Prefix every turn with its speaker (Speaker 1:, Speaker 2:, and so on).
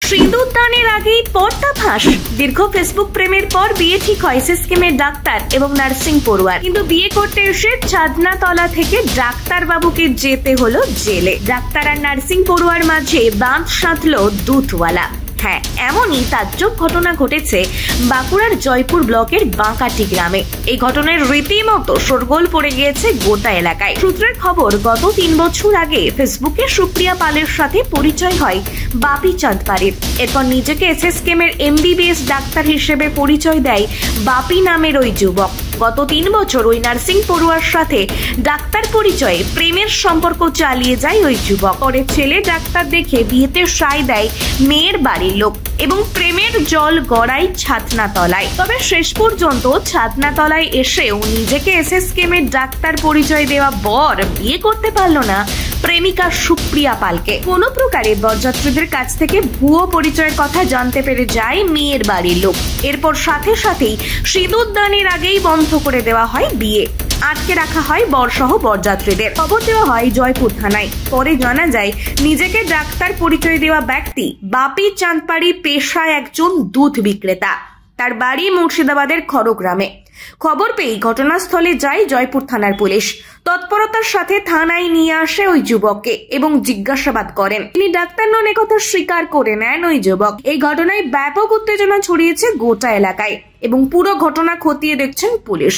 Speaker 1: সিঁদুর দানের আগেই পর্দাফাঁস। দীর্ঘ ফেসবুক প্রেমের পর বিয়ে ঠিক হয় সিসকেমের ডাক্তার এবং নার্সিং পড়ুয়ার। কিন্তু বিয়ে করতে এসে চাঁদনাতলা থেকে ডাক্তার বাবুকে যেতে হলো জেলে। ডাক্তার আর নার্সিং পড়ুয়ার মাঝে বাঁধ সাধলো দুধওয়ালা। হ্যাঁ, এমনই তাজ্জব ঘটনা ঘটেছে বাঁকুড়ার জয়পুর ব্লকের বাঁকাটি গ্রামে। এই ঘটনার রীতিমতো শোরগোল পড়ে গিয়েছে গোটা এলাকায়। সূত্রের খবর, গত 3 বছর আগে ফেসবুকে সুপ্রিয়া পালের সাথে পরিচয় হয় বাপি চাঁদপাড়ির। এরপর নিজেকে এসএসকেমের MBBS ডাক্তার হিসেবে পরিচয় দেয় বাপি নামের ওই যুবক। গত 3 বছর ওই নার্সিং পড়ুয়ার সাথে ডাক্তার পরিচয়ে প্রেমের সম্পর্ক চালিয়ে যায় ওই যুবক। পরে ছেলে ডাক্তার দেখে বিয়েতে সায় দেয় মেয়ের বাড়ির লোক এবং প্রেমের জল গড়ায় ছাদনাতলায়। তবে শেষ পর্যন্ত ছাদনাতলায় এসেও নিজেকে এসএসকেমের ডাক্তার পরিচয় দেওয়া বর বিয়ে করতে পারল না প্রেমিকা সুপ্রিয়া পালকে। কোনো প্রকারে বরযাত্রীদের কাছ থেকে ভুয়ো পরিচয়ের কথা জানতে পেরে যায় মেয়ের বাড়ির লোক। এরপর সাথে সাথেই সিঁদুর দানের আগেই বন্ধ করে দেওয়া হয় বিয়ে। আটকে রাখা হয় বরসহ বরযাত্রীদের। খবর দেওয়া হয় জয়পুর থানায়। পরে জানা যায় নিজেকে ডাক্তার পরিচয় দেওয়া ব্যক্তি বাপি চাঁদপাড়ি পেশায় একজন দুধ বিক্রেতা। তার বাড়ি মুর্শিদাবাদের খড়গ্রামে। খবর পেয়ে ঘটনাস্থলে যায় জয়পুর থানার পুলিশ। তৎপরতার সাথে থানায় নিয়ে আসে ওই যুবককে এবং জিজ্ঞাসাবাদ করেন। তিনি ডাক্তার নন একথা স্বীকার করে নেন ওই যুবক। এই ঘটনায় ব্যাপক উত্তেজনা ছড়িয়েছে গোটা এলাকায় এবং পুরো ঘটনা খতিয়ে দেখছেন পুলিশ।